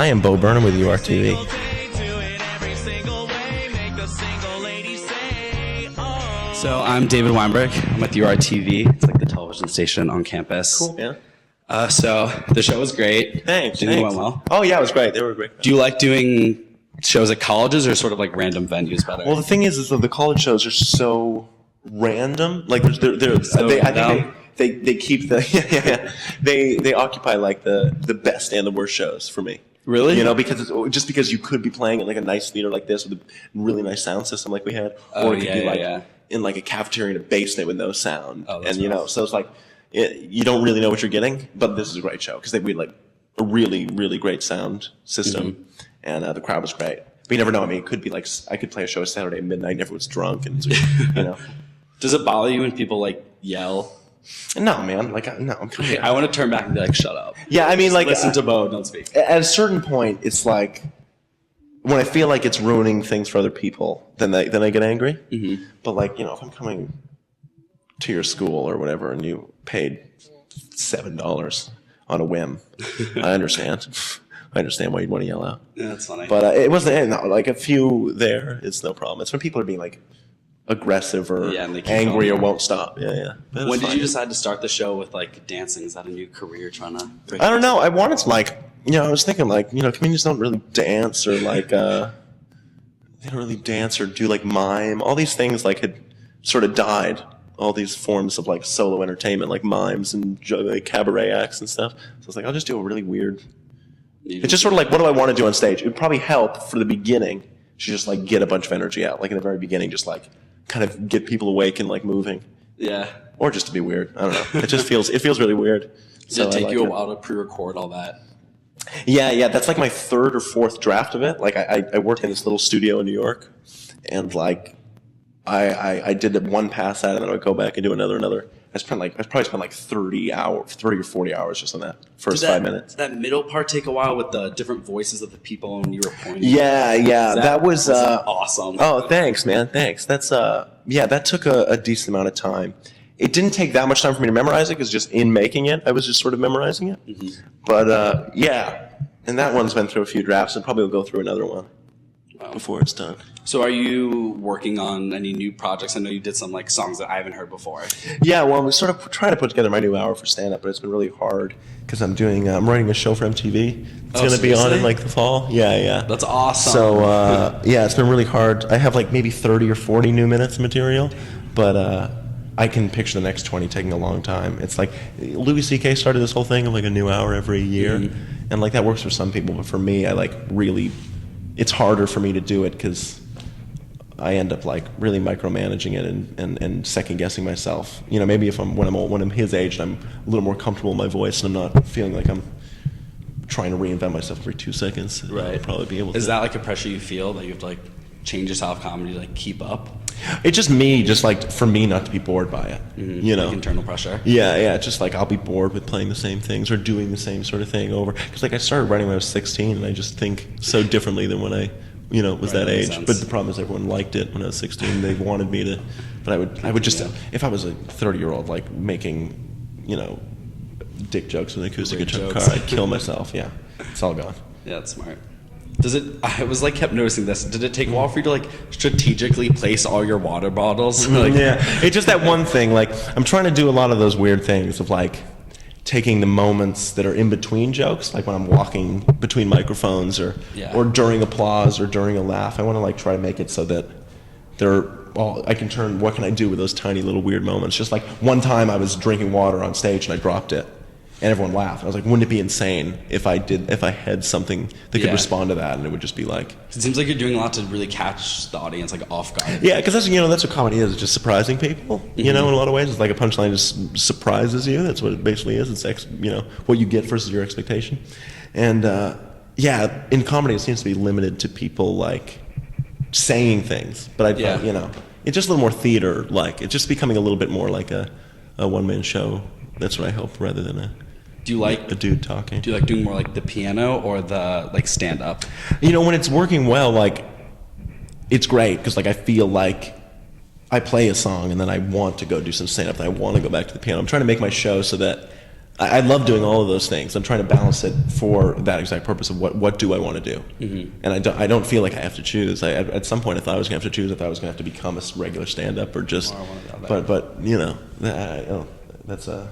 I am Bo Burnham with WRUR-TV. So I'm David Weinberg. I'm with WRUR-TV. It's like the television station on campus. Cool, yeah. So the show was great. Thanks. Did it went well? Oh, yeah, it was great. They were great. Do you like doing shows at colleges or sort of like random venues better? Well, the thing is that the college shows are so random. Like, they keep the they occupy like the best and the worst shows for me. Really? You know, because because you could be playing at like a nice theater like this with a really nice sound system like we had, or it could be like in like a cafeteria in a basement with no sound, and you know, so it's like you don't really know what you're getting. But this is a great show because we had like a really really great sound system, and the crowd was great. But you never know. I mean, it could be like I could play a show at Saturday at midnight and everyone's drunk, and you know. Does it bother you when people like yell? No, man. Like, no. I'm okay, I want to turn back and be like, shut up. Yeah, I mean, just like, listen to Bo, don't speak. At a certain point, it's like when I feel like it's ruining things for other people, then I get angry. Mm-hmm. But like, you know, if I'm coming to your school or whatever, and you paid $7 on a whim, I understand. I understand why you'd want to yell out. Yeah, that's funny. But it wasn't like a few there. It's no problem. It's when people are being like aggressive or angry or won't stop. Yeah. When did you decide to start the show with like dancing? Is that a new career trying to break? I don't know. I wanted to like, you know, I was thinking like, you know, comedians don't really dance or like, they don't really dance or do like mime. All these things like had sort of died. All these forms of like solo entertainment, like mimes and like cabaret acts and stuff. So I was like, I'll just do a really weird. It's just sort of like, what do I want to do on stage? It would probably help for the beginning to just like get a bunch of energy out. Like in the very beginning, just like kind of get people awake and like moving. Yeah. Or just to be weird. I don't know. It feels really weird. Did it take you a while to pre-record all that? Yeah. That's like my third or fourth draft of it. Like I worked in this little studio in New York, and like I did one pass at it, and then I would go back and do another. I probably spent like 30 or 40 hours just on that first 5 minutes. Did that middle part take a while with the different voices of the people when you were pointing? Yeah. That was awesome. Oh, thanks, man. Thanks. That's that took a decent amount of time. It didn't take that much time for me to memorize it because just in making it, I was just sort of memorizing it. Mm-hmm. But and that one's been through a few drafts, and probably will go through another one before it's done. So are you working on any new projects? I know you did some like songs that I haven't heard before. Yeah, well, I'm sort of trying to put together my new hour for stand-up, but it's been really hard because I'm writing a show for MTV. It's going to be on in like the fall. Yeah. That's awesome. So, it's been really hard. I have like maybe 30 or 40 new minutes of material, but I can picture the next 20 taking a long time. It's like Louis C.K. started this whole thing of like a new hour every year, and like that works for some people, but for me, I like really, it's harder for me to do it because I end up like really micromanaging it and second guessing myself. You know, maybe when I'm his age and I'm a little more comfortable in my voice and I'm not feeling like I'm trying to reinvent myself every 2 seconds. Right. I'll probably be able to. Is that like a pressure you feel that you have to like change your style of comedy to like keep up? It's just me, just like for me not to be bored by it. Mm-hmm. You know, like internal pressure. Yeah. Just like I'll be bored with playing the same things or doing the same sort of thing over. Because like I started writing when I was 16, and I just think so differently than when I was that age. But the problem is everyone liked it when I was 16. They wanted me to, but I would just if I was a 30-year-old like making, dick jokes with an acoustic guitar, I'd kill myself. Yeah, it's all gone. Yeah, that's smart. I was like kept noticing this. Did it take a while for you to like strategically place all your water bottles? Yeah, it's just that one thing. Like I'm trying to do a lot of those weird things of like taking the moments that are in between jokes, like when I'm walking between microphones or during applause or during a laugh. I want to like try to make it so that I can turn, what can I do with those tiny little weird moments? Just like one time I was drinking water on stage and I dropped it and everyone laughed. I was like, wouldn't it be insane if I had something that could respond to that, and it would just be like. It seems like you're doing a lot to really catch the audience like off guard. Yeah, because that's what comedy is. It's just surprising people. Mm-hmm. In a lot of ways, it's like a punchline just surprises you. That's what it basically is. It's what you get versus your expectation. And in comedy, it seems to be limited to people like saying things. But it's just a little more theater like. It's just becoming a little bit more like a one-man show. That's what I hope, rather than a dude talking. Do you like doing more like the piano or the like stand-up? When it's working well, like it's great because like I feel like I play a song and then I want to go do some stand-up and I want to go back to the piano. I'm trying to make my show so that I love doing all of those things. I'm trying to balance it for that exact purpose of what do I want to do. And I don't feel like I have to choose. At some point I thought I was going to have to choose. I thought I was going to have to become a regular stand-up or just, but you know, that's a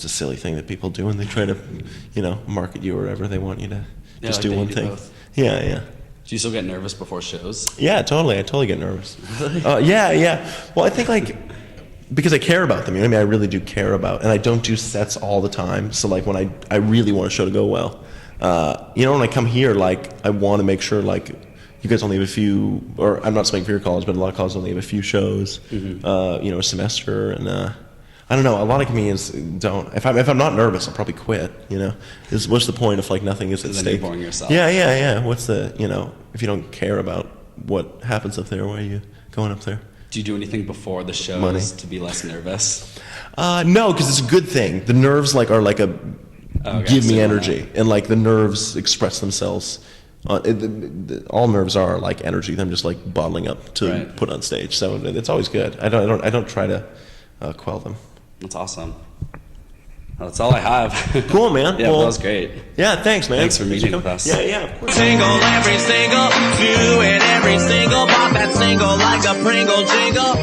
silly thing that people do when they try to, you know, market you or whatever. They want you to just do one thing. Both. Yeah. Do you still get nervous before shows? Yeah, totally. I totally get nervous. Really? Yeah. Well, I think like, because I care about them, you know what I mean? I really do care about, and I don't do sets all the time. So like when I really want a show to go well, you know, when I come here, like I want to make sure like you guys only have a few, or I'm not speaking for your college, but a lot of colleges only have a few shows, you know, a semester, and I don't know. A lot of comedians don't. If I'm not nervous, I'll probably quit. You know, what's the point if like nothing is at stake? Then you're boring yourself. Yeah. What's the, you know, if you don't care about what happens up there, why are you going up there? Do you do anything before the shows to be less nervous? No, because it's a good thing. The nerves like are like give me energy, and like the nerves express themselves. All nerves are like energy. Them just like bottling up to put on stage. So it's always good. I don't try to quell them. That's awesome. Well, that's all I have. Cool, man. Yeah, well, that was great. Yeah, thanks, man. Thanks for meeting with us. Yeah, of course. Single, every single, do it every single, pop that single like a Pringle jingle.